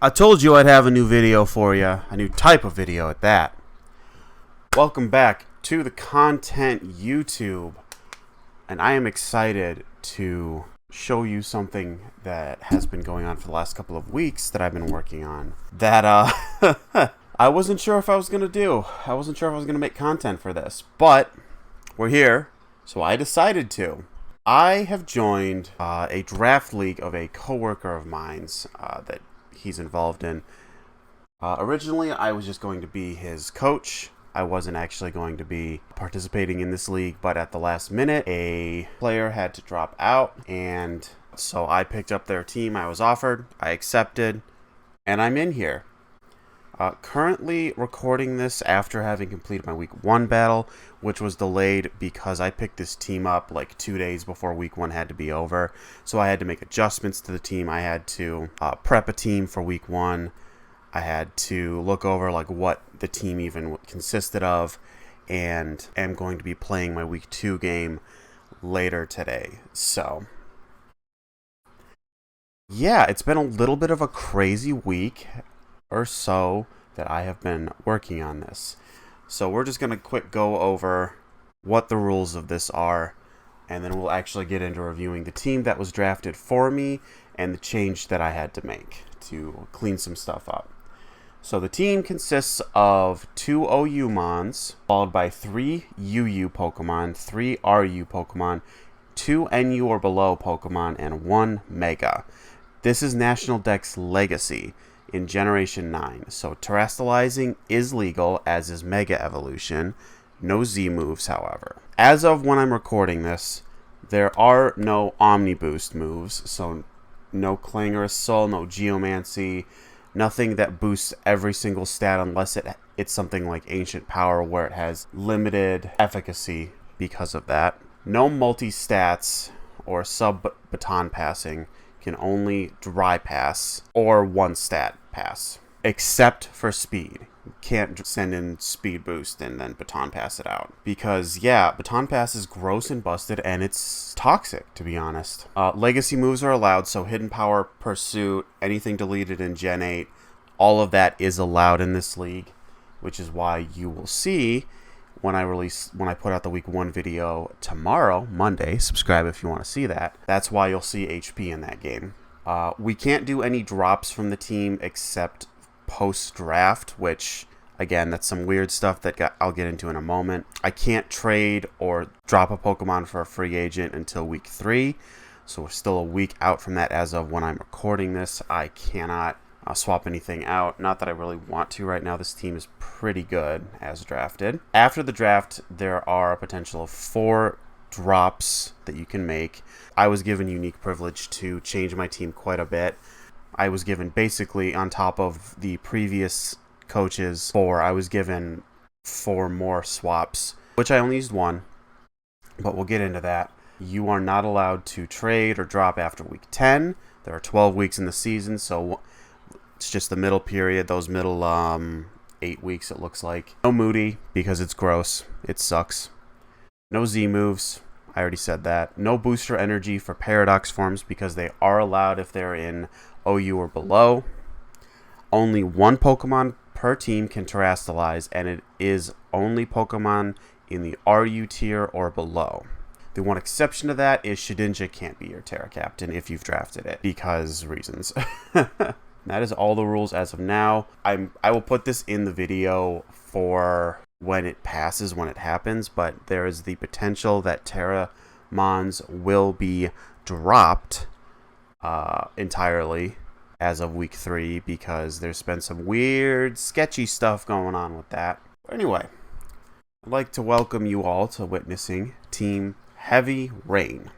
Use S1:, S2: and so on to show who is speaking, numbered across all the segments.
S1: I told you I'd have a new video for you, a new type of video at that. Welcome back to the Content YouTube, and I am excited to show you something that has been going on for the last couple of weeks that I've been working on that I wasn't sure if I was going to do. I wasn't sure if I was going to make content for this, but we're here, so I decided to. I have joined a draft league of a coworker of mine's that he's involved in. Originally, I was just going to be his coach. I wasn't actually going to be participating in this league, but at the last minute, a player had to drop out, and so I picked up their team I was offered. I accepted, and I'm in here. Currently recording this after having completed my week 1 battle, which was delayed because I picked this team up like 2 days before week 1 had to be over. So I had to make adjustments to the team. I had to prep a team for week 1. I had to look over like what the team even consisted of, and am going to be playing my week 2 game later today. So yeah, it's been a little bit of a crazy week or so that I have been working on this. So we're just going to quick go over what the rules of this are, and then we'll actually get into reviewing the team that was drafted for me and the change that I had to make to clean some stuff up. So the team consists of 2 OU Mons, followed by 3 UU Pokemon, 3 RU Pokemon, 2 NU or below Pokemon, and 1 Mega. This is National Dex Legacy in Generation 9, so Terastallizing is legal, as is Mega Evolution. No Z moves, however. As of when I'm recording this, there are no Omni Boost moves, so no Clangorous Soul, no Geomancy, nothing that boosts every single stat unless it's something like Ancient Power where it has limited efficacy because of that. No multi-stats or sub-baton passing, can only dry pass or 1 stat pass, except for speed. You can't send in speed boost and then baton pass it out, because yeah, baton pass is gross and busted and it's toxic, to be honest. Legacy moves are allowed, so hidden power, pursuit, anything deleted in Gen 8, all of that is allowed in this league, which is why you will see when I put out the week 1 video tomorrow, Monday. Subscribe if you want to see that. That's why you'll see HP in that game. We can't do any drops from the team except post-draft, which, again, that's some weird stuff that I'll get into in a moment. I can't trade or drop a Pokemon for a free agent until week 3, so we're still a week out from that as of when I'm recording this. I cannot swap anything out. Not that I really want to right now. This team is pretty good as drafted. After the draft, there are a potential of 4 drops that you can make. I was given unique privilege to change my team quite a bit. I was given, basically on top of the previous coaches 4, I was given 4 more swaps, which I only used 1, but we'll get into that. You are not allowed to trade or drop after week 10. There are 12 weeks in the season, so it's just the middle period, those middle 8 weeks it looks like. No Moody, because it's gross. It sucks. No Z moves. I already said that. No booster energy for Paradox forms, because they are allowed if they're in OU or below. Only 1 Pokemon per team can Terastallize, and it is only Pokemon in the RU tier or below. The one exception to that is Shedinja can't be your Terra Captain if you've drafted it, because reasons. That is all the rules as of now. I will put this in the video for when it passes, when it happens, but there is the potential that Terra Mons will be dropped entirely as of week 3, because there's been some weird, sketchy stuff going on with that. But anyway, I'd like to welcome you all to witnessing Team Heavy Rain.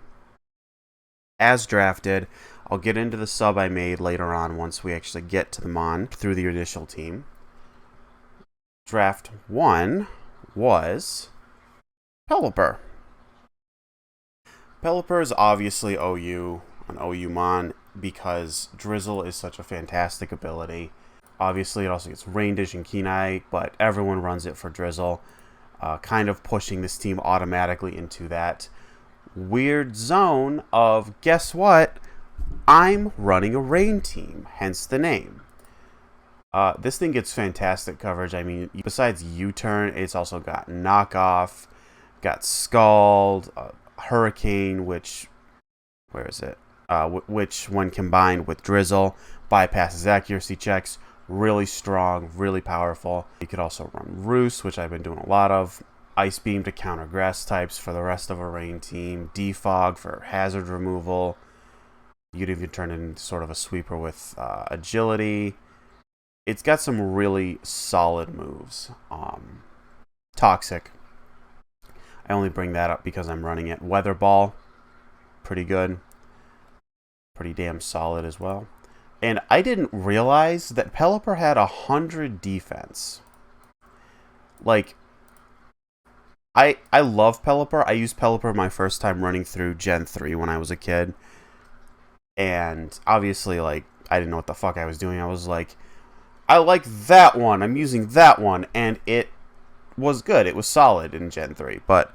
S1: As drafted, I'll get into the sub I made later on once we actually get to the Mon through the initial team. Draft 1 was Pelipper. Pelipper is obviously OU, an OU Mon, because Drizzle is such a fantastic ability. Obviously, it also gets Rain Dish and Keen Eye, but everyone runs it for Drizzle, kind of pushing this team automatically into that weird zone of, guess what? I'm running a Rain team, hence the name. This thing gets fantastic coverage. I mean, besides U-turn, it's also got knockoff, got scald, hurricane, which, where is it? Which, when combined with drizzle, bypasses accuracy checks. Really strong, really powerful. You could also run roost, which I've been doing a lot of. Ice beam to counter grass types for the rest of a rain team. Defog for hazard removal. You'd even turn it into sort of a sweeper with agility. It's got some really solid moves. Toxic. I only bring that up because I'm running it. Weather Ball. Pretty good. Pretty damn solid as well. And I didn't realize that Pelipper had 100 defense. Like, I love Pelipper. I used Pelipper my first time running through Gen 3 when I was a kid. And obviously, like, I didn't know what the fuck I was doing. I was like, I like that one. I'm using that one. And it was good. It was solid in Gen 3. But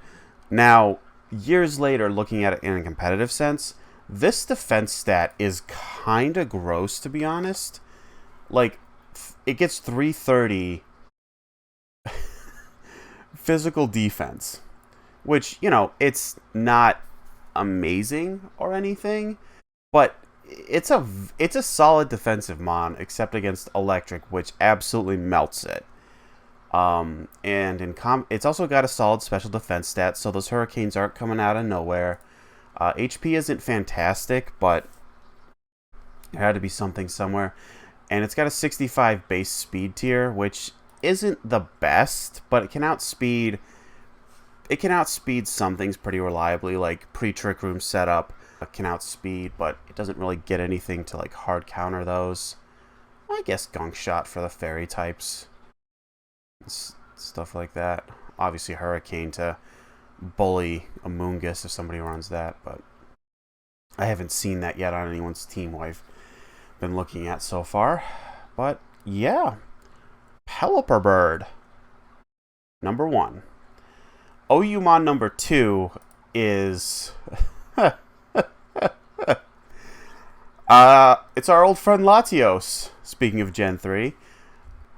S1: now, years later, looking at it in a competitive sense, this defense stat is kind of gross, to be honest. Like, it gets 330 physical defense, which, you know, it's not amazing or anything, but it's a solid defensive mon, except against electric, which absolutely melts it. And it's also got a solid special defense stat, so those hurricanes aren't coming out of nowhere. HP isn't fantastic, but there had to be something somewhere. And it's got a 65 base speed tier, which isn't the best, but it can outspeed some things pretty reliably, like pre-trick room setup can outspeed, but it doesn't really get anything to like hard counter those. I guess Gunk Shot for the fairy types. Stuff like that. Obviously Hurricane to bully Amoonguss if somebody runs that, but I haven't seen that yet on anyone's team who I've been looking at so far. But yeah, Pelipper Bird number 1. Oyumon number 2 is it's our old friend Latios. Speaking of Gen 3,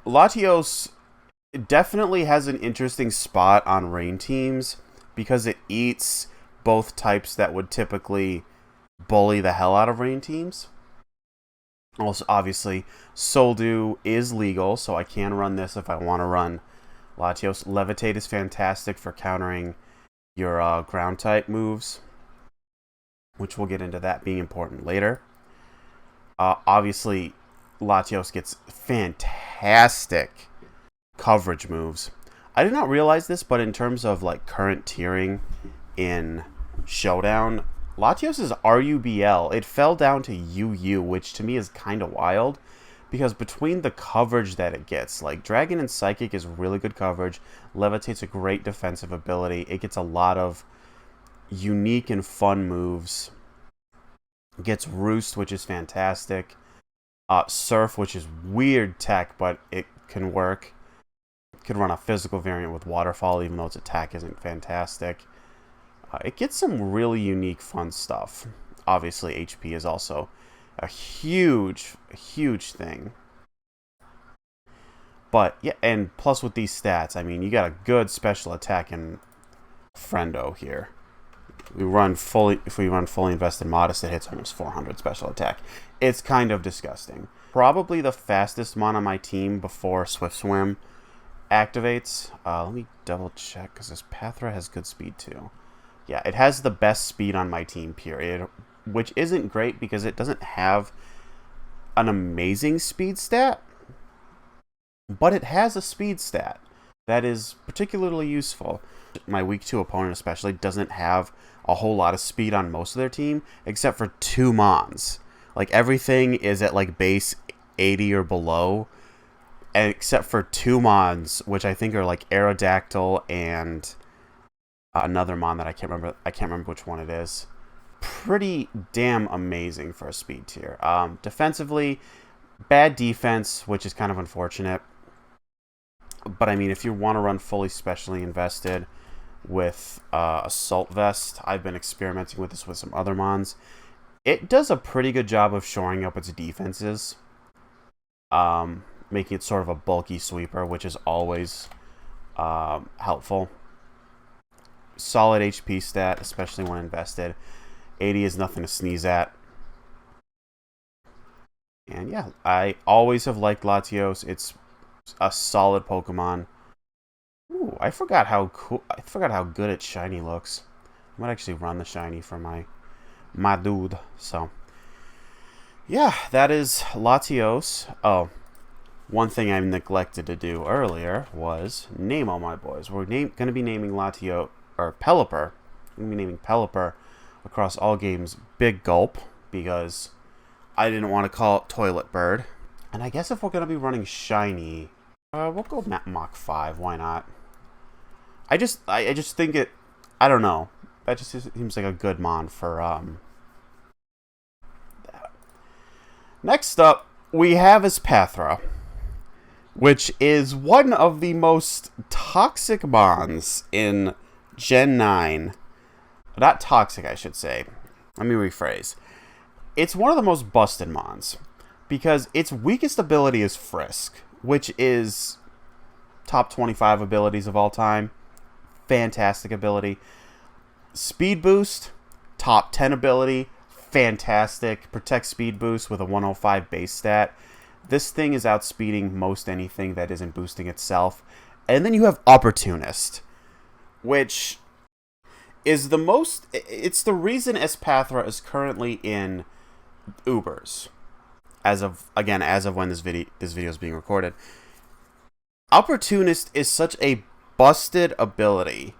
S1: Latios definitely has an interesting spot on rain teams because it eats both types that would typically bully the hell out of rain teams. Also, obviously, Soldew is legal, so I can run this if I want to run Latios. Levitate is fantastic for countering your ground type moves, which we'll get into that being important later. Obviously, Latios gets fantastic coverage moves. I did not realize this, but in terms of like current tiering in Showdown, Latios' RUBL, it fell down to UU, which to me is kind of wild, because between the coverage that it gets, like Dragon and Psychic is really good coverage, Levitate's a great defensive ability, it gets a lot of unique and fun moves, it gets Roost, which is fantastic, Surf, which is weird tech, but it can work. Could run a physical variant with Waterfall, even though its attack isn't fantastic. It gets some really unique, fun stuff. Obviously, HP is also a huge thing. But, yeah, and plus with these stats, I mean, you got a good special attack in Friendo here. If we run fully invested Modest, it hits almost 400 special attack. It's kind of disgusting. Probably the fastest mon on my team before Swift Swim activates. Let me double check because this Pathra has good speed too. Yeah, it has the best speed on my team, period, which isn't great because it doesn't have an amazing speed stat, but it has a speed stat that is particularly useful. My week 2 opponent especially doesn't have a whole lot of speed on most of their team except for 2 mons. Like everything is at like base 80 or below, except for 2 mons, which I think are like Aerodactyl and another mon that I can't remember which one it is. Pretty damn amazing for a speed tier. Defensively, bad defense, which is kind of unfortunate. But I mean, if you want to run fully specially invested with Assault Vest, I've been experimenting with this with some other mons. It does a pretty good job of shoring up its defenses. making it sort of a bulky sweeper, which is always helpful. Solid HP stat, especially when invested. 80 is nothing to sneeze at. And yeah, I always have liked Latios. It's a solid Pokemon. Ooh, I forgot how cool. I forgot how good its shiny looks. I might actually run the shiny for my dude. So yeah, that is Latios. Oh, one thing I neglected to do earlier was name all my boys. We're going to be naming Pelipper. We're going to be naming Pelipper across all games Big Gulp, because I didn't want to call it Toilet Bird. And I guess if we're going to be running shiny, we'll go Mach 5. Why not? I just think it... I don't know. That just seems like a good mon for... that. Next up, we have Espathra, which is one of the most toxic mons in Gen 9. Not toxic, I should say. Let me rephrase. It's one of the most busted mons, because its weakest ability is Frisk, which is top 25 abilities of all time. Fantastic ability. Speed Boost, top 10 ability. Fantastic. Protect Speed Boost with a 105 base stat. This thing is outspeeding most anything that isn't boosting itself. And then you have Opportunist, which is the most... It's the reason Espathra is currently in Ubers. As of when this video is being recorded. Opportunist is such a busted ability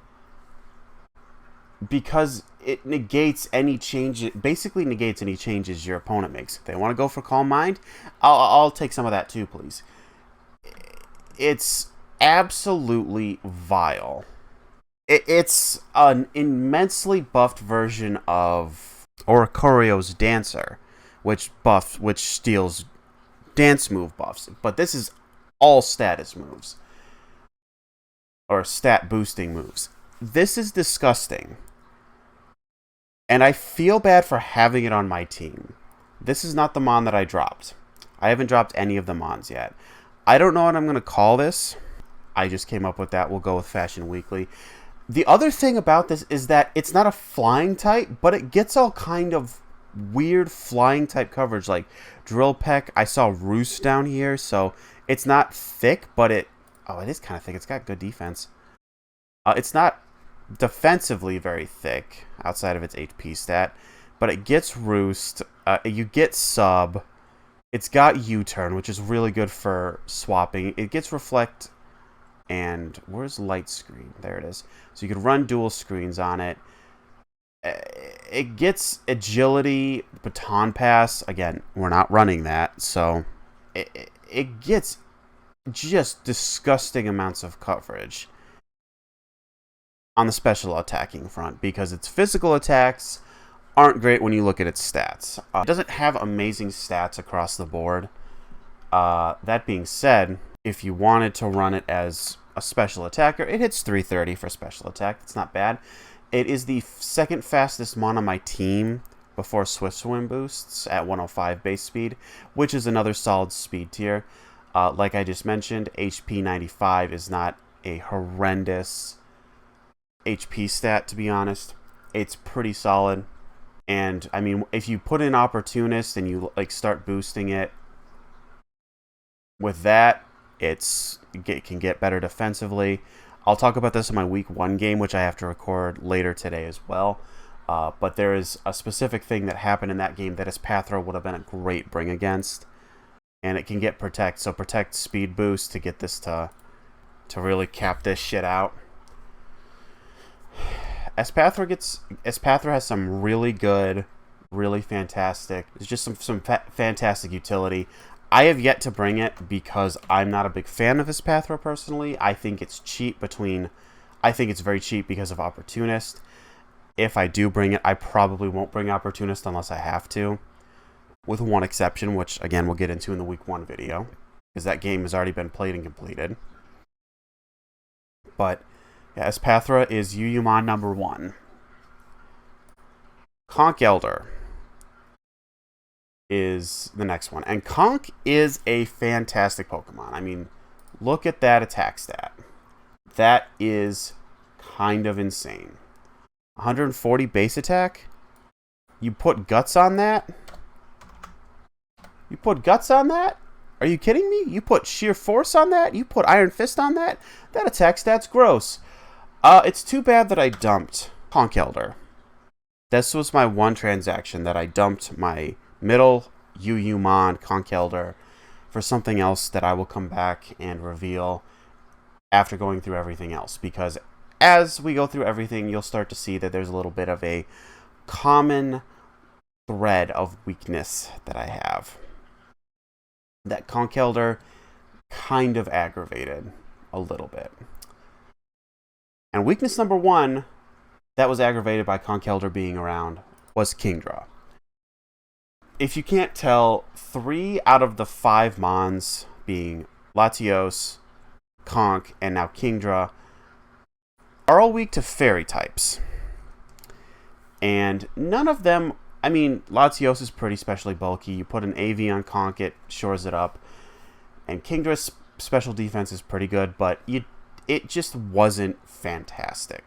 S1: because it negates any change. Basically negates any changes your opponent makes. If they want to go for Calm Mind, I'll take some of that too, please. It's absolutely vile. It's an immensely buffed version of Oricoreo's Dancer, which steals dance move buffs. But this is all status moves. Or stat boosting moves. This is disgusting. And I feel bad for having it on my team. This is not the mon that I dropped. I haven't dropped any of the mons yet. I don't know what I'm going to call this. I just came up with that. We'll go with Fashion Weekly. The other thing about this is that it's not a flying type, but it gets all kind of weird flying type coverage. Like Drill Peck, I saw Roost down here, so it's not thick, but it is kind of thick. It's got good defense. It's not defensively very thick outside of its HP stat, but it gets Roost. You get Sub. It's got U-Turn, which is really good for swapping. It gets Reflect, and where's Light Screen? There it is. So you could run dual screens on it. It gets Agility, Baton Pass. Again, we're not running that, so it gets just disgusting amounts of coverage on the special attacking front, because its physical attacks aren't great when you look at its stats. It doesn't have amazing stats across the board. That being said, if you wanted to run it as a special attacker, it hits 330 for special attack. It's not bad. It is the second fastest mon on my team before Swift Swim boosts at 105 base speed, which is another solid speed tier. Like I just mentioned, HP 95 is not a horrendous HP stat, to be honest. It's pretty solid. And I mean, if you put in Opportunist and you start boosting it with that, it can get better defensively. I'll talk about this in my week 1 game, which I have to record later today as well. But there is a specific thing that happened in that game that Espathra would have been a great bring against. And it can get Protect. So Protect Speed Boost to get this to really cap this shit out. Espathra has some really good, really fantastic. It's just some fantastic utility. I have yet to bring it because I'm not a big fan of Espathra personally. I think it's cheap I think it's very cheap because of Opportunist. If I do bring it, I probably won't bring Opportunist unless I have to. With one exception, which again we'll get into in the week 1 video, because that game has already been played and completed. But yeah, Espathra is UUmon number 1. Conch Elder. is the next one. And Conk is a fantastic Pokemon. I mean, look at that attack stat. That is kind of insane. 140 base attack? You put Guts on that? You put Guts on that? Are you kidding me? You put Sheer Force on that? You put Iron Fist on that? That attack stat's gross. It's too bad that I dumped Conkeldurr. This was my one transaction that I dumped my middle UU Mon Conkeldurr for something else that I will come back and reveal after going through everything else. Because as we go through everything, you'll start to see that there's a little bit of a common thread of weakness that I have. That Conkeldurr kind of aggravated a little bit. And weakness number one that was aggravated by Conkeldurr being around was Kingdra. If you can't tell, 3 out of the 5 Mons, being Latios, Conk, and now Kingdra, are all weak to fairy types. And none of them, I mean, Latios is pretty specially bulky. You put an AV on Conk, it shores it up. And Kingdra's special defense is pretty good, but it just wasn't fantastic.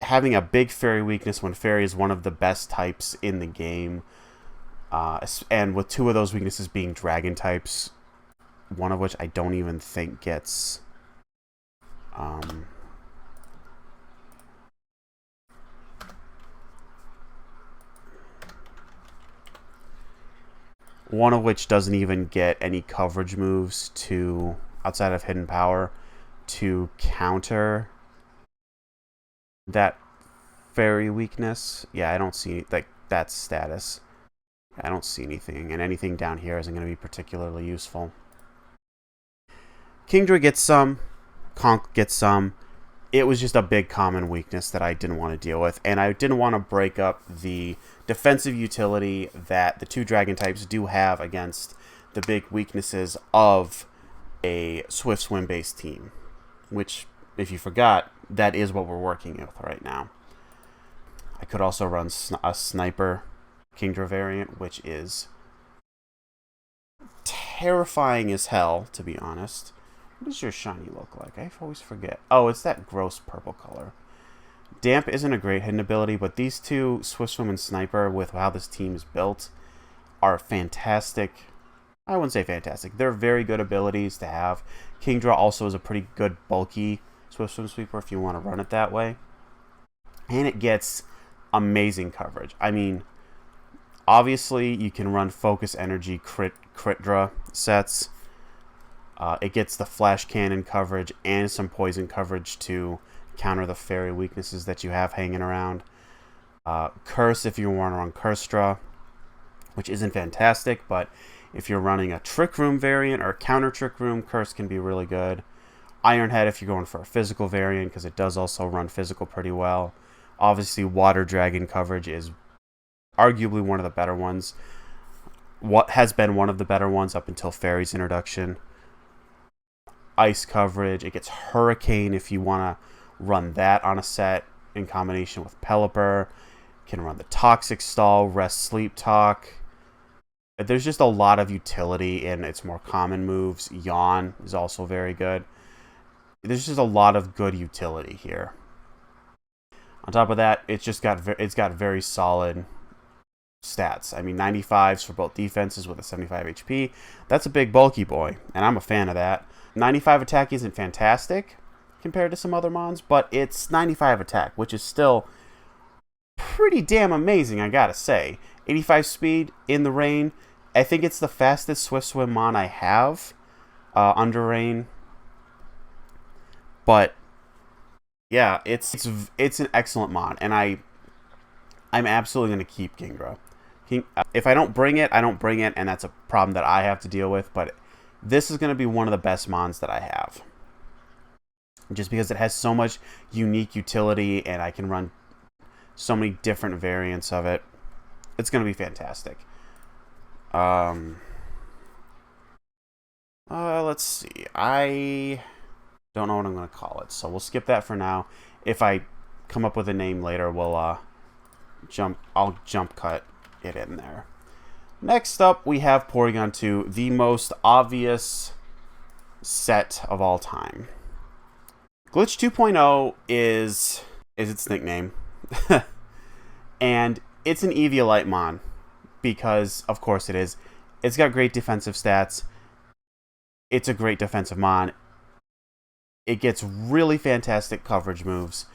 S1: Having a big fairy weakness when fairy is one of the best types in the game, and with 2 of those weaknesses being dragon types, one of which I don't even think gets one of which doesn't even get any coverage moves to outside of Hidden Power to counter that fairy weakness. Yeah, I don't see like that status. I don't see anything, and anything down here isn't going to be particularly useful. Kingdra gets some, Conk gets some. It was just a big common weakness that I didn't want to deal with, and I didn't want to break up the defensive utility that the 2 dragon types do have against the big weaknesses of a Swift Swim based team, which, if you forgot, that is what we're working with right now. I could also run a Sniper Kingdra variant, which is terrifying as hell, to be honest. What does your shiny look like? I always forget. Oh, it's that gross purple color. Damp isn't a great hidden ability, but these 2, Swift Swim and Sniper, with how this team is built, are fantastic. I wouldn't say fantastic. They're very good abilities to have. Kingdra also is a pretty good bulky Swift Swim Sweeper if you want to run it that way. And it gets amazing coverage. I mean, obviously you can run Focus Energy Critdra sets. It gets the Flash Cannon coverage and some poison coverage to counter the fairy weaknesses that you have hanging around. Curse if you want to run Curstra, which isn't fantastic, but if you're running a Trick Room variant or counter Trick Room, Curse can be really good. Iron Head if you're going for a physical variant, because it does also run physical pretty well. Obviously, Water Dragon coverage is arguably one of the better ones. What has been one of the better ones up until Fairy's introduction. Ice coverage. It gets Hurricane if you want to run that on a set in combination with Pelipper. Can run the Toxic Stall, Rest Sleep Talk. There's just a lot of utility in its more common moves. Yawn is also very good. There's just a lot of good utility here. On top of that, it's got very solid stats. I mean, 95s for both defenses with a 75 HP. That's a big bulky boy, and I'm a fan of that. 95 attack isn't fantastic compared to some other mons, but it's 95 attack, which is still pretty damn amazing, I gotta say. 85 speed in the rain. I think it's the fastest Swift Swim mon I have under rain. But yeah, it's an excellent mon, and I'm absolutely going to keep Kingdra. If I don't bring it, I don't bring it, and that's a problem that I have to deal with, but this is going to be one of the best mons that I have. Just because it has so much unique utility, and I can run so many different variants of it. It's going to be fantastic. Let's see. I don't know what I'm going to call it, so we'll skip that for now. If I come up with a name later, I'll jump cut it in there. Next up, we have Porygon 2, the most obvious set of all time. Glitch 2.0 is its nickname. And it's an Eviolite Mon, because of course it is. It's got great defensive stats. It's a great defensive Mon. It gets really fantastic coverage moves,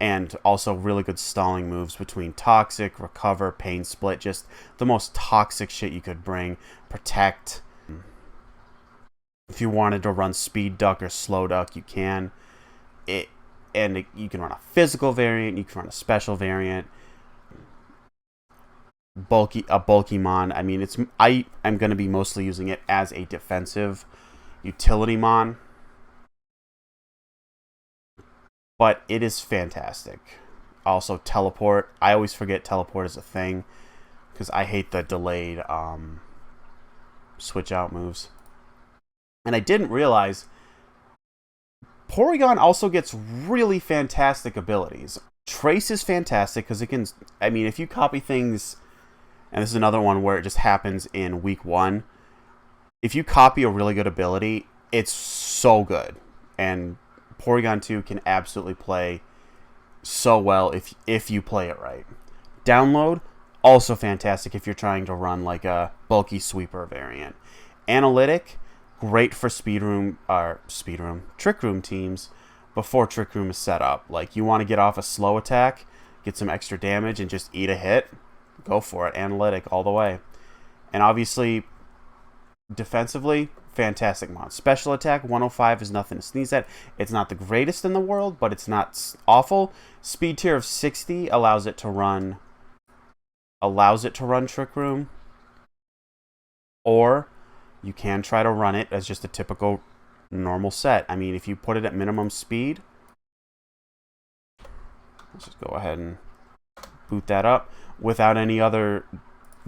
S1: and also really good stalling moves between Toxic, Recover, Pain Split, just the most toxic shit you could bring. Protect. If you wanted to run Speed Duck or Slow Duck, you can. You can run a physical variant, you can run a special variant. A bulky Mon. I mean, I am going to be mostly using it as a defensive utility Mon. But it is fantastic. Also, Teleport. I always forget Teleport is a thing, because I hate the delayed switch out moves. And I didn't realize Porygon also gets really fantastic abilities. Trace is fantastic because it can... I mean, if you copy things... And this is another one where it just happens in week 1. If you copy a really good ability, it's so good. And Porygon 2 can absolutely play so well if you play it right. Download, also fantastic if you're trying to run like a bulky sweeper variant. Analytic, great for Trick Room teams before Trick Room is set up. Like, you want to get off a slow attack, get some extra damage, and just eat a hit, go for it. Analytic all the way. And obviously, defensively, fantastic Mon. Special attack, 105 is nothing to sneeze at. It's not the greatest in the world, but it's not awful. Speed tier of 60 allows it to run Trick Room. Or you can try to run it as just a typical normal set. I mean, if you put it at minimum speed, let's just go ahead and boot that up without any other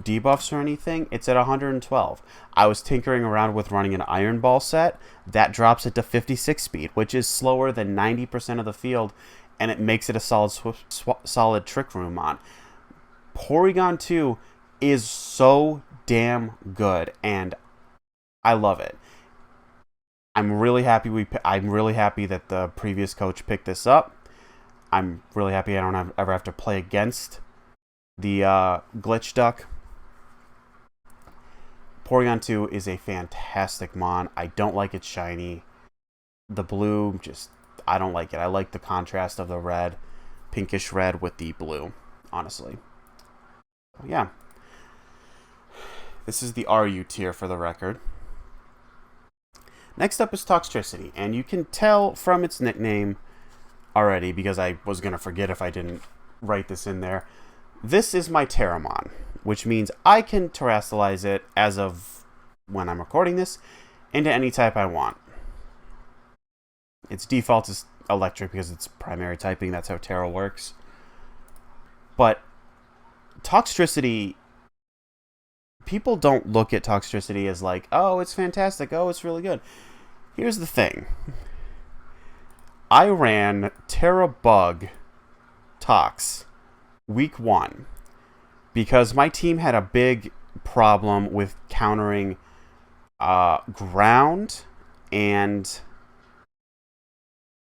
S1: debuffs or anything, it's at 112. I was tinkering around with running an Iron Ball set. That drops it to 56 speed, which is slower than 90% of the field, and it makes it a solid Trick Room Mon. Porygon 2 is so damn good, and I love it. I'm really happy that the previous coach picked this up. I'm really happy I don't ever have to play against the Glitch Duck. Porygon 2 is a fantastic Mon. I don't like it shiny. The blue, I don't like it. I like the contrast of the red, pinkish red with the blue, honestly. So, yeah. This is the RU tier for the record. Next up is Toxtricity, and you can tell from its nickname already, because I was going to forget if I didn't write this in there. This is my Terramon, which means I can terrestrialize it as of when I'm recording this into any type I want. Its default is electric because it's primary typing. That's how Terra works. But Toxtricity, people don't look at Toxtricity as like, oh, it's fantastic. Oh, it's really good. Here's the thing. I ran Terra Bug Tox week 1 because my team had a big problem with countering ground and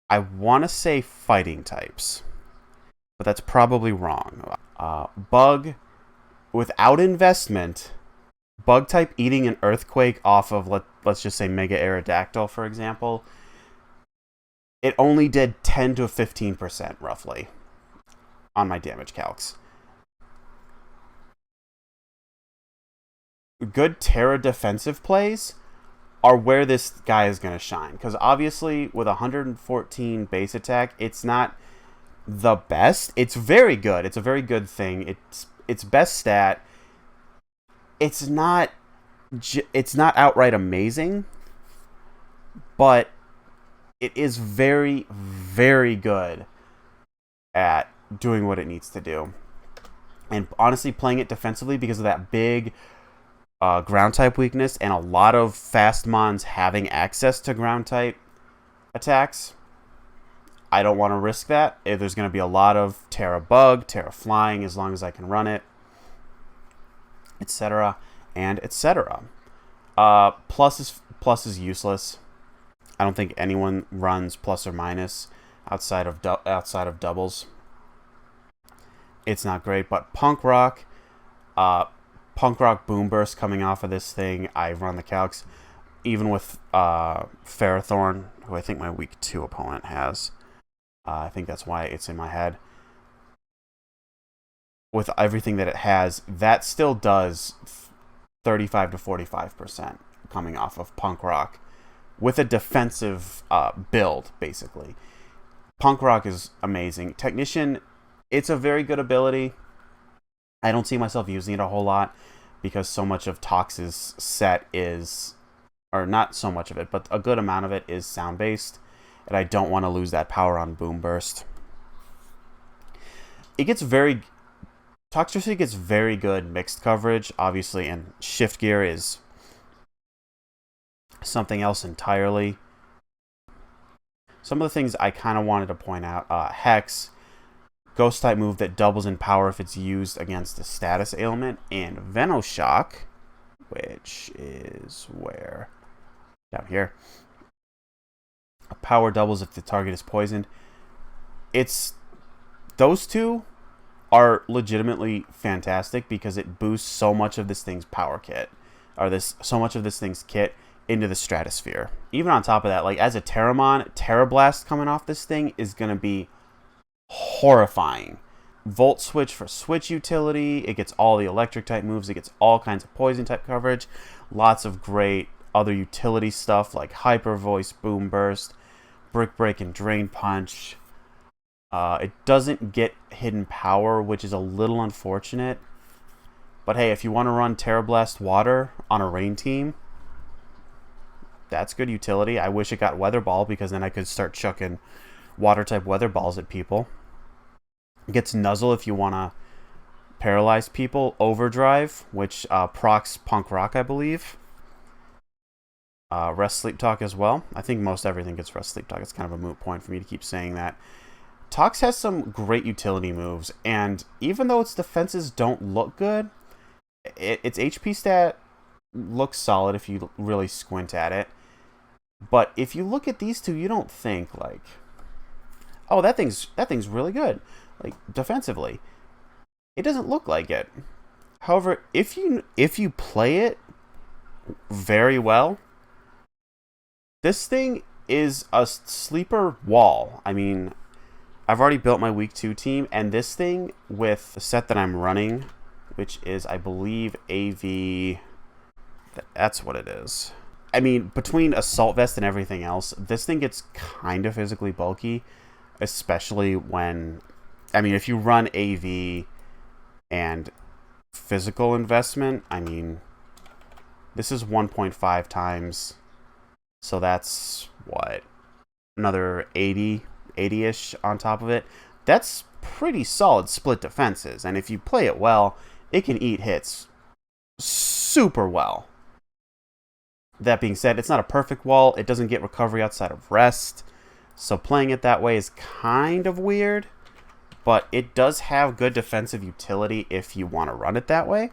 S1: I want to say fighting types, but that's probably wrong. Bug, without investment, Bug type eating an Earthquake off of, let's just say Mega Aerodactyl, for example, it only did 10 to 15% roughly on my damage calcs. Good Terra defensive plays are where this guy is going to shine. Because obviously, with 114 base attack, it's not the best. It's very good. It's a very good thing. It's best stat. It's not outright amazing, but it is very, very good at doing what it needs to do. And honestly, playing it defensively because of that big ground type weakness and a lot of fast Mons having access to ground type attacks, I don't want to risk that. There's going to be a lot of Terra Bug, Terra Flying, as long as I can run it. etc., and etc. Plus is useless. I don't think anyone runs plus or minus outside of doubles. It's not great, but Punk Rock Boom Burst coming off of this thing. I run the calcs, even with Ferrothorn, who I think my week 2 opponent has. I think that's why it's in my head. With everything that it has, that still does 35 to 45% coming off of Punk Rock with a defensive build, basically. Punk Rock is amazing. Technician, it's a very good ability. I don't see myself using it a whole lot because so much of Tox's set is, or not so much of it, but a good amount of it is sound-based, and I don't want to lose that power on Boom Burst. Toxtricity gets very good mixed coverage, obviously, and Shift Gear is something else entirely. Some of the things I kind of wanted to point out, Hex, Ghost type move that doubles in power if it's used against a status ailment, and Venoshock, which is where? Down here. A power doubles if the target is poisoned. Those two are legitimately fantastic because it boosts so much of this thing's power kit, or so much of this thing's kit into the stratosphere. Even on top of that, like as a Terramon, Terra Blast coming off this thing is going to be horrifying. Volt Switch for switch utility. It gets all the electric type moves. It gets all kinds of poison type coverage. Lots of great other utility stuff like Hyper Voice, Boom Burst, Brick Break, and Drain Punch. It doesn't get hidden power, which is a little unfortunate. But hey, if you want to run Terra Blast Water on a rain team, that's good utility. I wish it got Weather Ball because then I could start chucking water type weather balls at people. It gets Nuzzle if you want to paralyze people. Overdrive, which procs Punk Rock, I believe. Rest Sleep Talk as well. I think most everything gets Rest Sleep Talk. It's kind of a moot point for me to keep saying that. Tox has some great utility moves, and even though its defenses don't look good, its HP stat looks solid if you really squint at it. But if you look at these two, you don't think like, oh, that thing's really good, like defensively. It doesn't look like it. However, if you play it very well, this thing is a sleeper wall. I mean, I've already built my week 2 team, and this thing with the set that I'm running, which is, I believe, AV, that's what it is. I mean, between Assault Vest and everything else, this thing gets kind of physically bulky, especially when, I mean, if you run AV and physical investment, I mean, this is 1.5 times, so that's, what, another 80-ish on top of it. That's pretty solid split defenses, and if you play it well, it can eat hits super well. That being said, it's not a perfect wall. It doesn't get recovery outside of rest, so playing it that way is kind of weird, but it does have good defensive utility if you want to run it that way.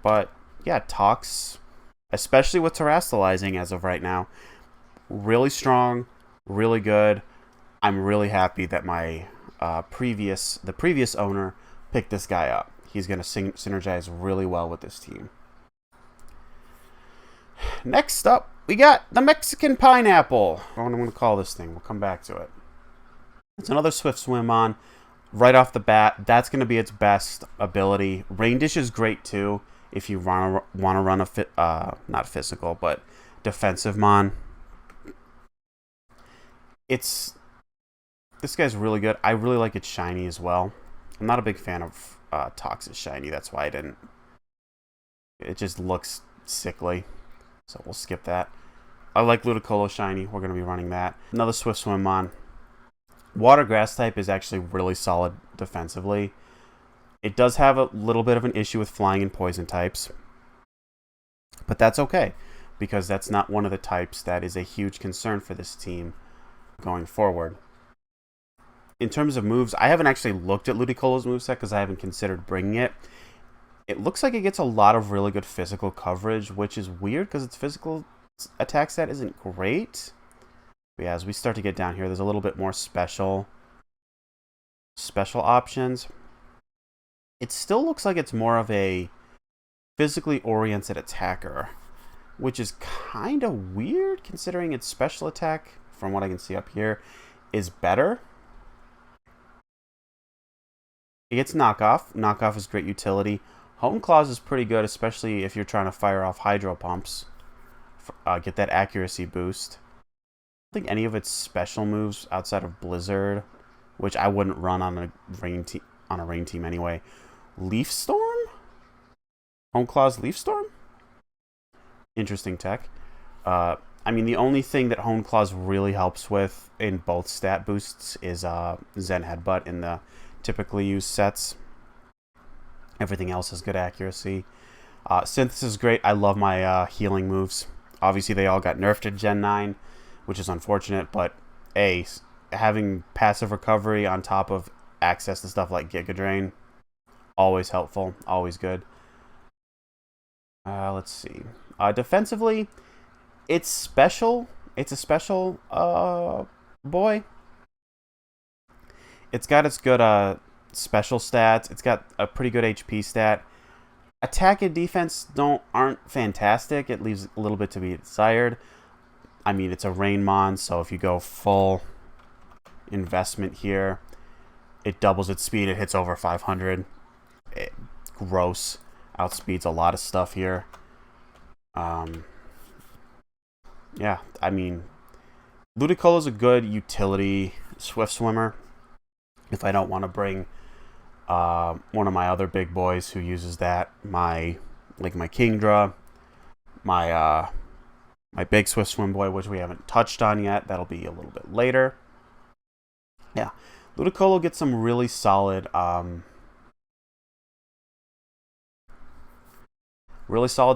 S1: But yeah, Tox, especially with terastallizing as of right now, really strong, really good. I'm really happy that my the previous owner picked this guy up. He's going to synergize really well with this team. Next up, we got the Mexican Pineapple. I don't know what I'm going to call this thing. We'll come back to it. It's another Swift Swim on. Right off the bat, that's going to be its best ability. Rain Dish is great too if you want to run a not physical, but defensive mon. This guy's really good. I really like its shiny as well. I'm not a big fan of Tox's shiny. That's why I didn't. It just looks sickly. So we'll skip that. I like Ludicolo shiny. We're going to be running that. Another Swift Swim mon. Water Grass type is actually really solid defensively. It does have a little bit of an issue with flying and poison types. But that's okay, because that's not one of the types that is a huge concern for this team going forward. In terms of moves, I haven't actually looked at Ludicolo's moveset because I haven't considered bringing it. It looks like it gets a lot of really good physical coverage, which is weird because its physical attack stat isn't great. But yeah, as we start to get down here, there's a little bit more special options. It still looks like it's more of a physically oriented attacker, which is kind of weird considering its special attack, from what I can see up here, is better. It gets knockoff. Knockoff is great utility. Hone Claws is pretty good, especially if you're trying to fire off Hydro Pumps. Get that accuracy boost. I don't think any of its special moves outside of Blizzard, which I wouldn't run on a rain team anyway. Leaf Storm? Hone Claws Leaf Storm? Interesting tech. I mean, the only thing that Hone Claws really helps with in both stat boosts is Zen Headbutt in the typically used sets. Everything else has good accuracy. Synthesis is great. I love my healing moves. Obviously, they all got nerfed in Gen 9, which is unfortunate, but having passive recovery on top of access to stuff like Giga Drain, always helpful, always good. Let's see. Defensively, it's special. It's a special boy. It's got its good special stats. It's got a pretty good HP stat. Attack and defense aren't fantastic. It leaves a little bit to be desired. I mean, it's a Rainmon, so if you go full investment here, it doubles its speed. It hits over 500. Gross. Outspeeds a lot of stuff here. Yeah, I mean, Ludicolo is a good utility Swift Swimmer. If I don't want to bring one of my other big boys who uses that, my Kingdra, my big Swift Swim boy, which we haven't touched on yet. That'll be a little bit later. Yeah, Ludicolo gets some really solid,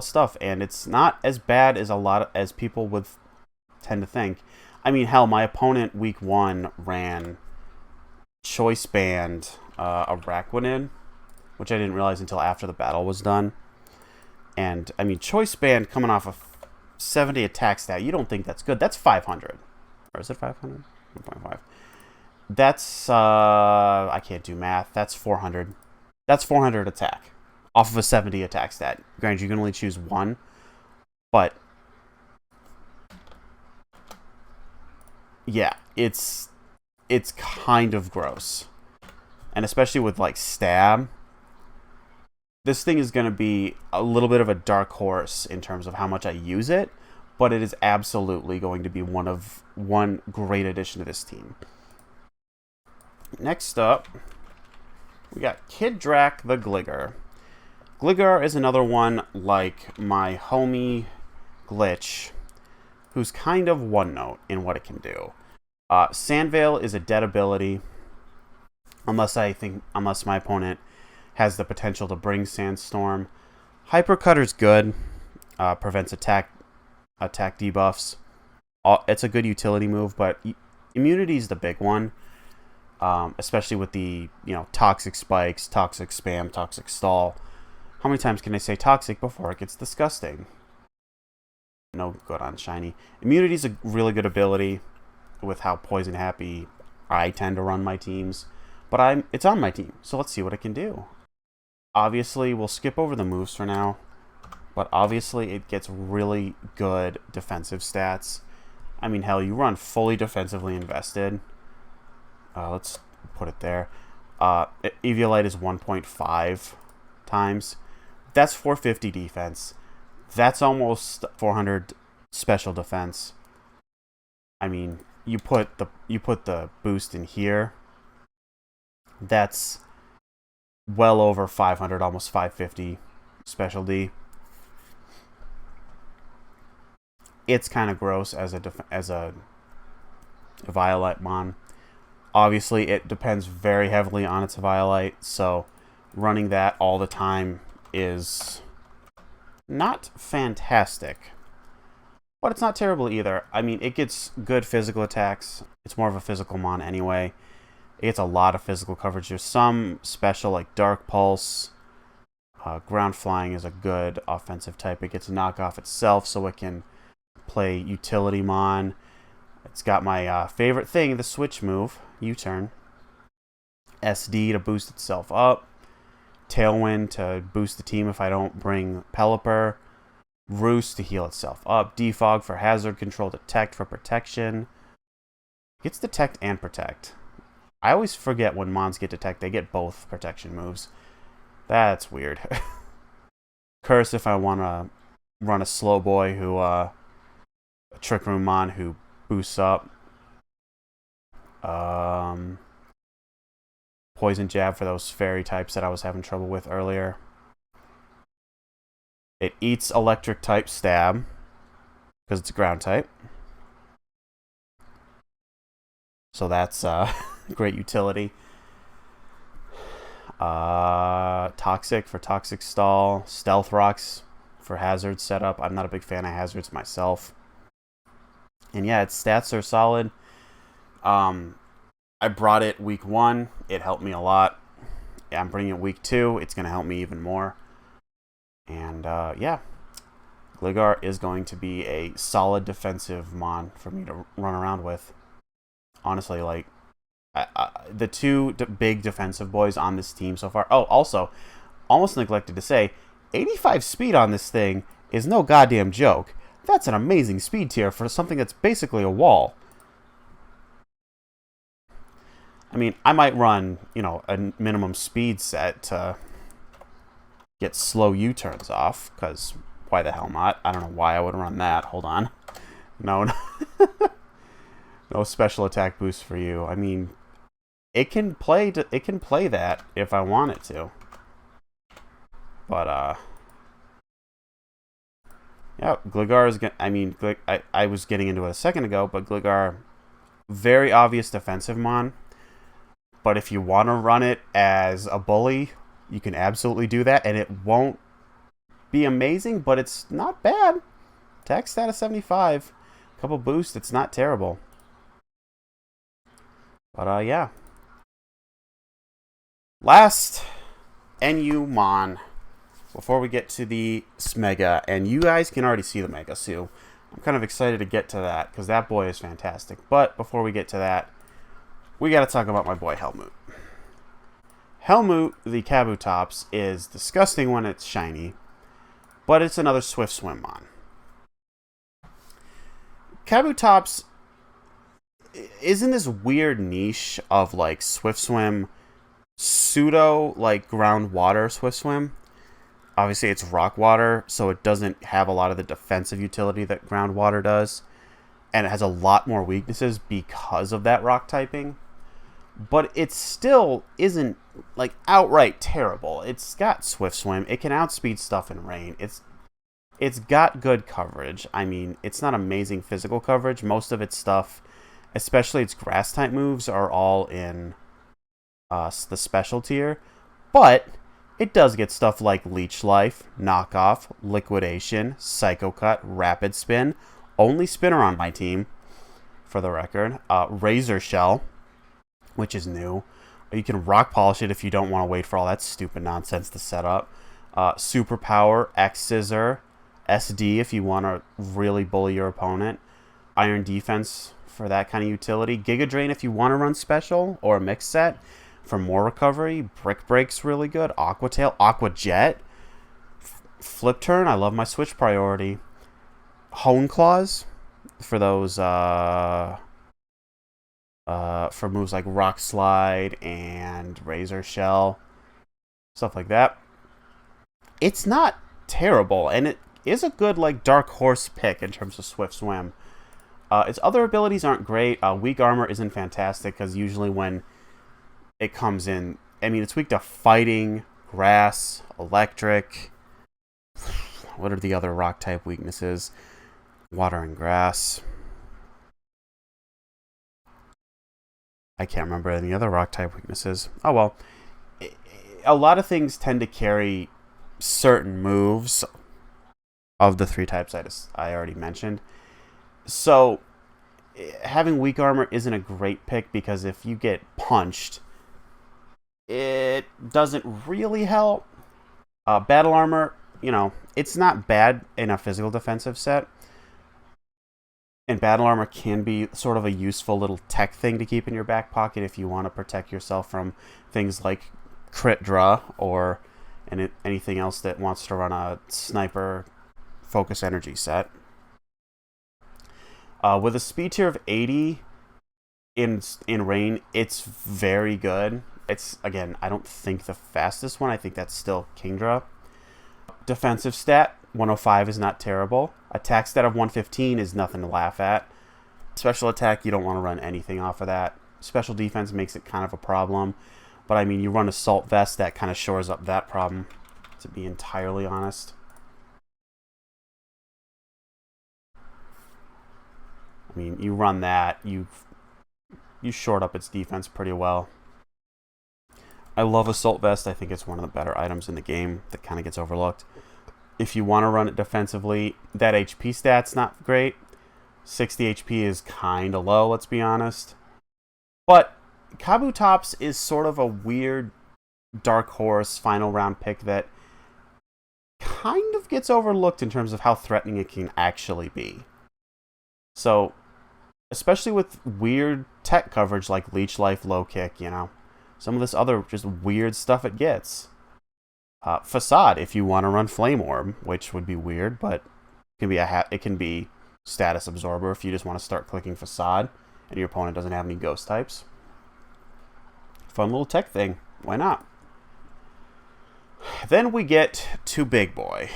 S1: stuff, and it's not as bad as people would tend to think. I mean, hell, my opponent week 1 ran Choice Band Araquanid, which I didn't realize until after the battle was done. And I mean, Choice Band coming off a 70 attack stat, you don't think that's good? That's 500, or is it 500? 1.5. That's I can't do math. That's 400. That's 400 attack off of a 70 attack stat. Granted, you can only choose one, but yeah, it's kind of gross. And especially with like stab, this thing is going to be a little bit of a dark horse in terms of how much I use it, but it is absolutely going to be one great addition to this team. Next up, we got Kid Drac the Gligar. Gligar is another one like my homie Glitch, who's kind of one note in what it can do. Sandveil is a dead ability, unless my opponent has the potential to bring Sandstorm. Hypercutter's good, prevents attack debuffs. It's a good utility move, but immunity is the big one, especially with the toxic spikes, toxic spam, toxic stall. How many times can I say toxic before it gets disgusting? No good on shiny. Immunity is a really good ability with how poison happy I tend to run my teams, but it's on my team, so let's see what it can do. Obviously, we'll skip over the moves for now, but obviously it gets really good defensive stats. I mean, hell, you run fully defensively invested. Let's put it there. Eviolite is 1.5 times. That's 450 defense. That's almost 400 special defense. I mean, you put the boost in here. That's well over 500, almost 550 special D. It's kind of gross as a Violet-mon. Obviously, it depends very heavily on its Violite, so running that all the time is not fantastic. But it's not terrible either. I mean, it gets good physical attacks. It's more of a physical mon anyway. It gets a lot of physical coverage. There's some special like Dark Pulse, Ground Flying is a good offensive type. It gets a knockoff itself, so it can play Utility Mon. It's got my favorite thing, the switch move, U-turn. SD to boost itself up. Tailwind to boost the team if I don't bring Pelipper. Roost to heal itself up. Defog for hazard control. Detect for protection. Gets Detect and Protect. I always forget when Mons get Detect. They get both protection moves. That's weird. Curse if I want to run a slow boy who, a Trick Room Mon who boosts up. Poison Jab for those fairy types that I was having trouble with earlier. It eats electric type Stab because it's a ground type. So that's great utility. Toxic for Toxic Stall. Stealth Rocks for hazard setup. I'm not a big fan of hazards myself. And yeah, its stats are solid. I brought it week 1. It helped me a lot. I'm bringing it week 2. It's going to help me even more. And yeah, Gligar is going to be a solid defensive Mon for me to run around with. Honestly, like, the two big defensive boys on this team so far. Oh, also, almost neglected to say, 85 speed on this thing is no goddamn joke. That's an amazing speed tier for something that's basically a wall. I mean, I might run, a minimum speed set to get slow U-turns off, because why the hell not? I don't know why I would run that. Hold on. No, no special attack boost for you. I mean, it can play that if I want it to. But yeah, Gligar is I was getting into it a second ago, but Gligar, very obvious defensive Mon. But if you want to run it as a bully, you can absolutely do that, and it won't be amazing, but it's not bad. Attack stat of 75. Couple boosts, it's not terrible. But yeah. Last NU Mon before we get to the Smega, and you guys can already see the Mega Seal. I'm kind of excited to get to that because that boy is fantastic. But before we get to that, we got to talk about my boy Helmut. Helmut, the Kabutops, is disgusting when it's shiny, but it's another Swift Swim Mon. Kabutops is in this weird niche of like Swift Swim, pseudo like groundwater Swift Swim. Obviously, it's rock water, so it doesn't have a lot of the defensive utility that groundwater does, and it has a lot more weaknesses because of that rock typing. But it still isn't like outright terrible. It's got Swift Swim. It can outspeed stuff in rain. It's got good coverage. I mean, it's not amazing physical coverage. Most of its stuff, especially its grass type moves, are all in the special tier. But it does get stuff like Leech Life, Knockoff, Liquidation, Psycho Cut, Rapid Spin. Only spinner on my team, for the record. Razor Shell, which is new. You can Rock Polish it if you don't want to wait for all that stupid nonsense to set up. Superpower, X-Scissor, SD if you want to really bully your opponent. Iron Defense for that kind of utility. Giga Drain if you want to run special or a mix set for more recovery. Brick Break's really good. Aqua Tail, Aqua Jet. Flip Turn, I love my switch priority. Hone Claws for those for moves like Rock Slide and Razor Shell, stuff like that. It's not terrible, and it is a good like dark horse pick in terms of Swift Swim. Its other abilities aren't great. Weak Armor isn't fantastic because usually when it comes in, I mean, it's weak to Fighting, Grass, Electric. What are the other rock type weaknesses? Water and Grass. I can't remember any other rock type weaknesses. Oh well. A lot of things tend to carry certain moves of the 3 types I already mentioned. So having weak armor isn't a great pick because if you get punched, it doesn't really help. Battle armor, you know, it's not bad in a physical defensive set. And battle armor can be sort of a useful little tech thing to keep in your back pocket if you want to protect yourself from things like crit draw or anything else that wants to run a sniper focus energy set. With a speed tier of 80 in rain, it's very good. It's, again, I don't think the fastest one. I think that's still Kingdra. Defensive stat, 105 is not terrible. Attack stat of 115 is nothing to laugh at. Special attack, you don't want to run anything off of that. Special defense makes it kind of a problem. But, I mean, you run Assault Vest, that kind of shores up that problem, to be entirely honest. I mean, you run that, you short up its defense pretty well. I love Assault Vest. I think it's one of the better items in the game that kind of gets overlooked. If you want to run it defensively, that HP stat's not great. 60 HP is kind of low, let's be honest. But Kabutops is sort of a weird dark horse final round pick that kind of gets overlooked in terms of how threatening it can actually be. So, especially with weird tech coverage like Leech Life, Low Kick, you know, some of this other just weird stuff it gets. Facade, if you want to run Flame Orb, which would be weird, but it can be Status Absorber if you just want to start clicking Facade and your opponent doesn't have any ghost types. Fun little tech thing. Why not? Then we get to Big Boy.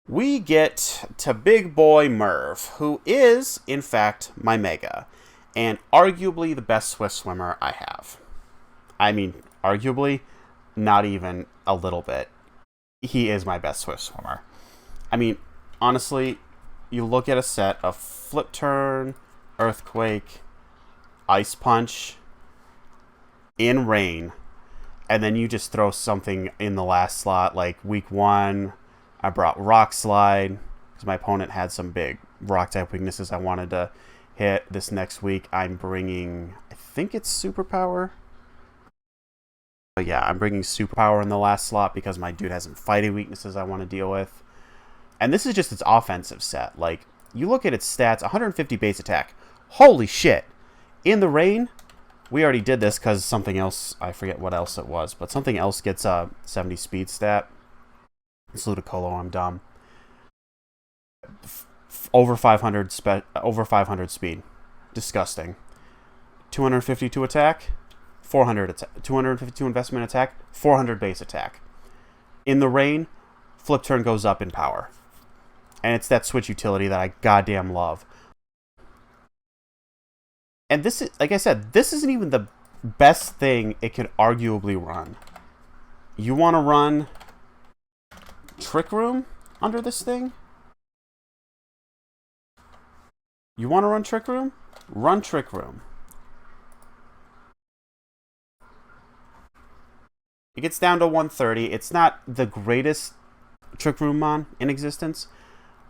S1: We get to Big Boy Merv, who is, in fact, my Mega, and arguably the best Swift swimmer I have. I mean, arguably, not even a little bit. He is my best Swift swimmer. I mean, honestly, you look at a set of Flip Turn, Earthquake, Ice Punch, in rain, and then you just throw something in the last slot, like week 1, I brought Rock Slide, because my opponent had some big rock-type weaknesses I wanted to hit. This next week, I'm bringing, I think it's Superpower. But yeah, I'm bringing Superpower in the last slot because my dude has some fighting weaknesses I want to deal with. And this is just its offensive set. Like, you look at its stats, 150 base attack. Holy shit! In the rain, we already did this because something else, I forget what else it was, but something else gets a 70 speed stat. It's Ludicolo, I'm dumb. Over 500 speed. Disgusting. 252 attack, 400 attack, 252 investment attack, 400 base attack. In the rain, Flip Turn goes up in power. And it's that switch utility that I goddamn love. And this is, like I said, this isn't even the best thing it could arguably run. You want to run Trick Room under this thing? You want to run Trick Room? Run Trick Room. It gets down to 130. It's not the greatest Trick Room mon in existence,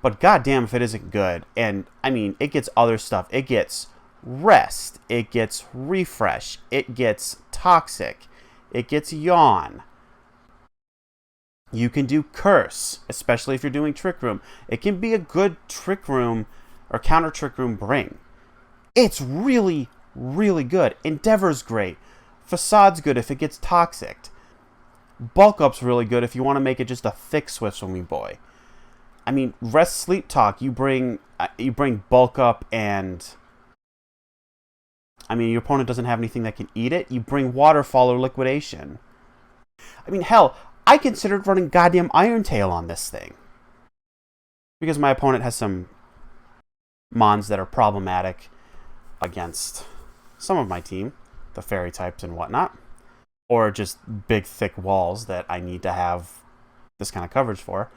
S1: but goddamn if it isn't good. And, I mean, it gets other stuff. It gets Rest. It gets Refresh. It gets Toxic. It gets Yawn. You can do Curse, especially if you're doing Trick Room. It can be a good Trick Room or counter Trick Room bring. It's really, really good. Endeavor's great. Facade's good if it gets Toxic. Bulk Up's really good if you want to make it just a thick Swift Swimming Boy. I mean, Rest, Sleep, Talk, you bring Bulk Up and... I mean, your opponent doesn't have anything that can eat it. You bring Waterfall or Liquidation. I mean, hell, I considered running goddamn Iron Tail on this thing. Because my opponent has some mons that are problematic against some of my team. The fairy types and whatnot. Or just big, thick walls that I need to have this kind of coverage for.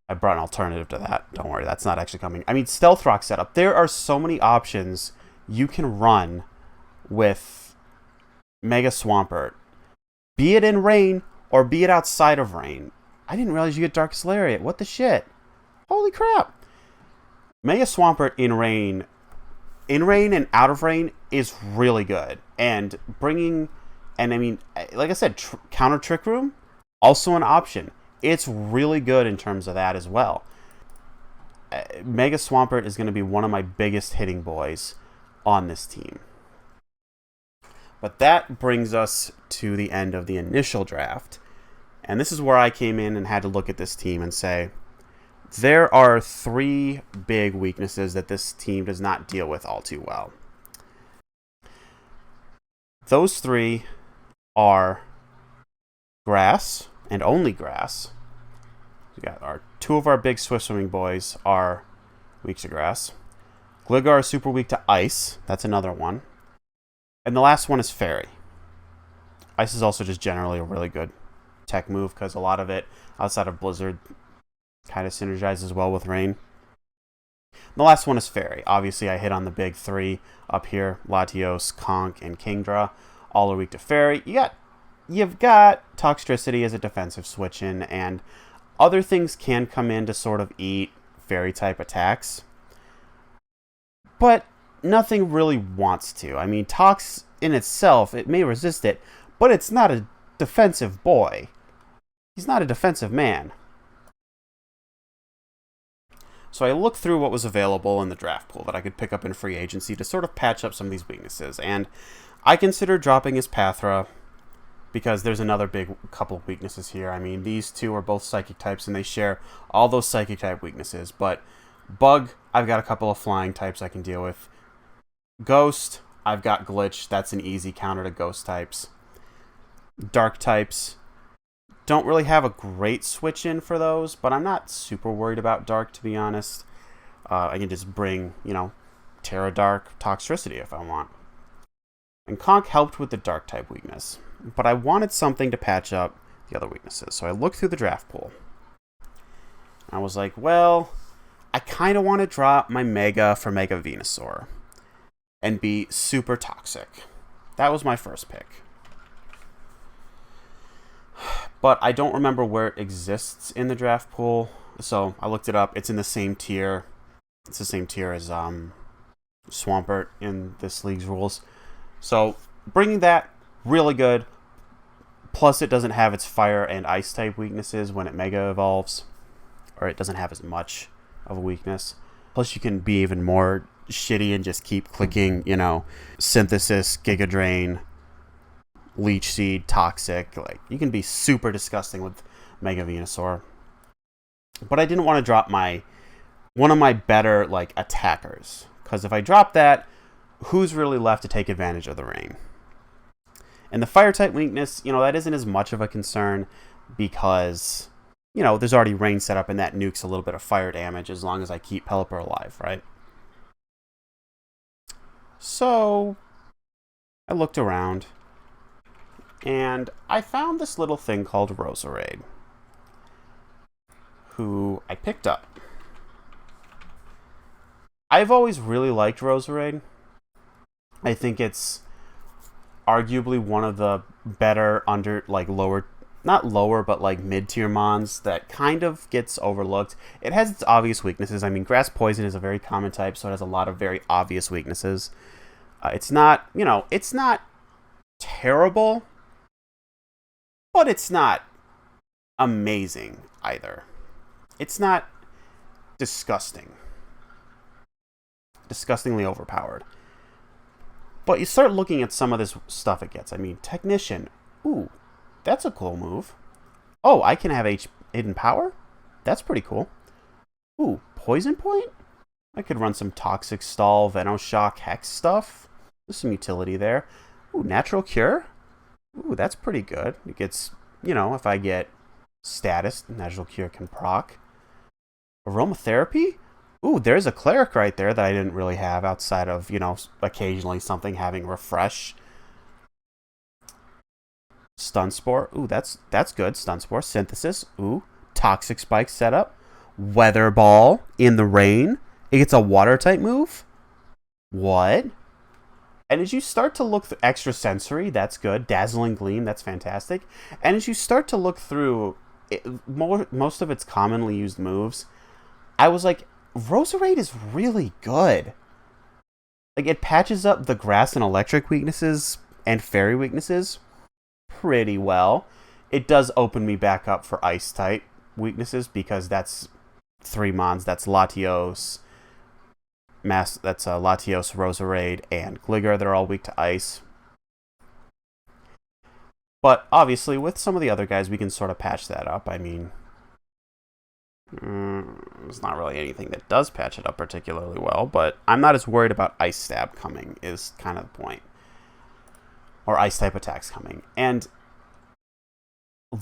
S1: I brought an alternative to that. Don't worry, that's not actually coming. I mean, Stealth Rock setup. There are so many options you can run with Mega Swampert. Be it in rain or be it outside of rain. I didn't realize you get Darkest Lariat. What the shit? Holy crap. Mega Swampert in rain and out of rain is really good. And bringing And I mean, like I said, Counter Trick Room, also an option. It's really good in terms of that as well. Mega Swampert is going to be one of my biggest hitting boys on this team. But that brings us to the end of the initial draft. And this is where I came in and had to look at this team and say, there are 3 big weaknesses that this team does not deal with all too well. Those 3 are grass, and only grass. We got 2 of our big Swift Swimming boys are weak to grass. Gligar is super weak to ice. That's another one. And the last one is Fairy. Ice is also just generally a really good tech move because a lot of it outside of Blizzard kind of synergizes well with Rain. The last one is Fairy. Obviously, I hit on the big 3 up here. Latios, Conk, and Kingdra. All are weak to Fairy. You've got Toxtricity as a defensive switch-in, and other things can come in to sort of eat Fairy-type attacks. But nothing really wants to. I mean, Tox in itself, it may resist it, but it's not a defensive boy. He's not a defensive man. So I looked through what was available in the draft pool that I could pick up in free agency to sort of patch up some of these weaknesses. And I considered dropping his Pathra because there's another big couple of weaknesses here. I mean, these 2 are both Psychic types and they share all those Psychic type weaknesses. But Bug, I've got a couple of flying types I can deal with. Ghost, I've got Glitch. That's an easy counter to Ghost types. Dark types, don't really have a great switch in for those, but I'm not super worried about Dark, to be honest. I can just bring, Terra Dark Toxtricity if I want. And Conk helped with the Dark type weakness, but I wanted something to patch up the other weaknesses. So I looked through the draft pool. I was like, well, I kind of want to drop my Mega for Mega Venusaur and be super toxic. That was my first pick. But I don't remember where it exists in the draft pool, so I looked it up. It's in the same tier. It's the same tier as Swampert in this league's rules. So bringing that, really good. Plus, it doesn't have its fire and ice type weaknesses when it Mega evolves, or it doesn't have as much of a weakness. Plus, you can be even more shitty and just keep clicking, Synthesis, Giga Drain, Leech Seed, Toxic. Like, you can be super disgusting with Mega Venusaur. But I didn't want to drop one of my better attackers, because if I drop that, who's really left to take advantage of the rain? And the fire type weakness, that isn't as much of a concern because there's already rain set up and that nukes a little bit of fire damage as long as I keep Pelipper alive, right? So I looked around and I found this little thing called Roserade, who I picked up. I've always really liked Roserade. I think it's arguably one of the better lower, not lower, but mid-tier mons that kind of gets overlooked. It has its obvious weaknesses. I mean, Grass Poison is a very common type, so it has a lot of very obvious weaknesses. It's not, it's not terrible, but it's not amazing either. It's not disgusting. Disgustingly overpowered. But you start looking at some of this stuff it gets. I mean, Technician. Ooh, that's a cool move. Oh, I can have Hidden Power? That's pretty cool. Ooh, Poison Point? I could run some Toxic Stall, Venoshock, Hex stuff. There's some utility there. Ooh, Natural Cure? Ooh, that's pretty good. It gets, if I get Status, Natural Cure can proc. Aromatherapy? Ooh, there's a Cleric right there that I didn't really have outside of, occasionally something having Refresh. Stun Spore. Ooh, that's good. Stun Spore. Synthesis. Ooh, Toxic Spike setup. Weather Ball in the rain. It gets a water type move. What? And as you start to look through Extra Sensory, that's good. Dazzling Gleam, that's fantastic. And as you start to look through most of its commonly used moves, I was like, Roserade is really good. It patches up the grass and electric weaknesses and fairy weaknesses pretty well. It does open me back up for ice type weaknesses because that's 3 mons. That's Latios, Latios, Roserade, and Gligar. They're all weak to ice. But obviously, with some of the other guys, we can sort of patch that up. I mean, there's not really anything that does patch it up particularly well, but I'm not as worried about Ice Stab coming, is kind of the point. Or Ice type attacks coming. And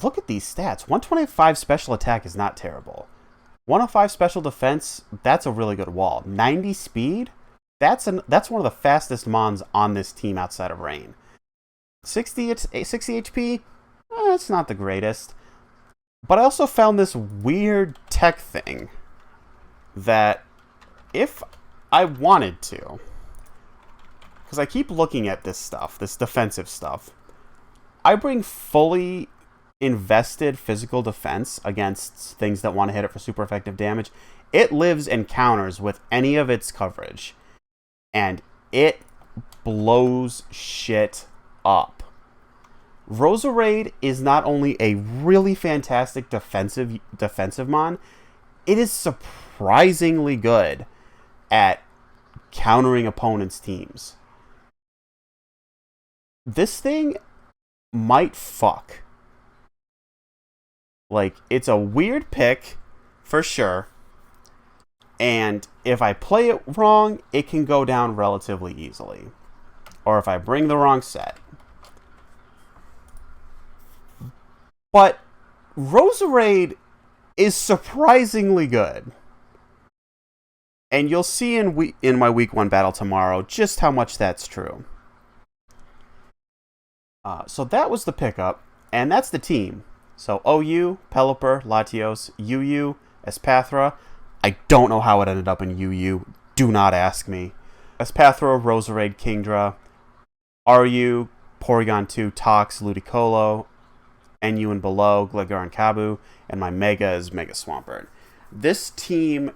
S1: look at these stats. 125 special attack is not terrible. 105 special defense, that's a really good wall. 90 speed, that's one of the fastest mons on this team outside of Rain. 60 HP, that's not the greatest. But I also found this weird tech thing that if I wanted to, because I keep looking at this stuff, this defensive stuff, I bring fully invested physical defense against things that want to hit it for super effective damage. It lives and counters with any of its coverage, and it blows shit up. Roserade is not only a really fantastic defensive mon, it is surprisingly good at countering opponents' teams. This thing might fuck. Like, it's a weird pick, for sure. And if I play it wrong, it can go down relatively easily. Or if I bring the wrong set. But Roserade is surprisingly good. And you'll see in my week 1 battle tomorrow just how much that's true. So that was the pickup, and that's the team. So OU, Pelipper, Latios, UU, Espathra. I don't know how it ended up in UU. Do not ask me. Espathra, Roserade, Kingdra, RU, Porygon 2, Tox, Ludicolo, NU and below, Gligar and Kabu, and my Mega is Mega Swampert. This team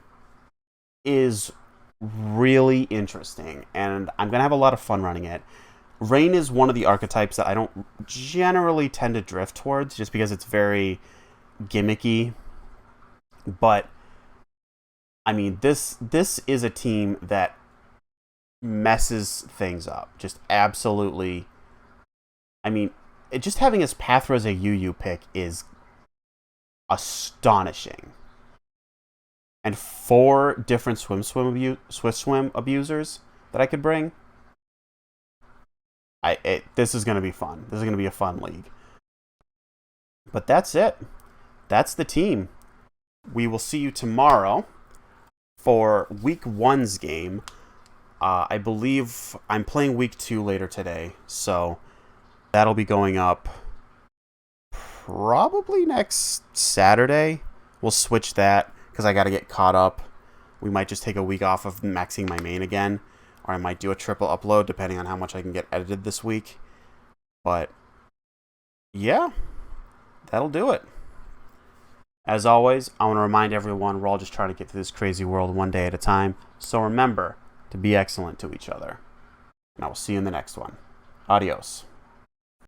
S1: is really interesting, and I'm going to have a lot of fun running it. Rain is one of the archetypes that I don't generally tend to drift towards, just because it's very gimmicky. But, I mean, this is a team that messes things up. Just absolutely. I mean, just having Espathra as a UU pick is astonishing. And 4 different Swift Swim abusers that I could bring. This is going to be fun. This is going to be a fun league. But that's it. That's the team. We will see you tomorrow for week 1's game. I believe I'm playing week 2 later today, so that'll be going up probably next Saturday. We'll switch that because I got to get caught up. We might just take a week off of maxing my main again. Or I might do a triple upload, depending on how much I can get edited this week. But, yeah, that'll do it. As always, I want to remind everyone we're all just trying to get through this crazy world one day at a time. So remember to be excellent to each other. And I will see you in the next one. Adios.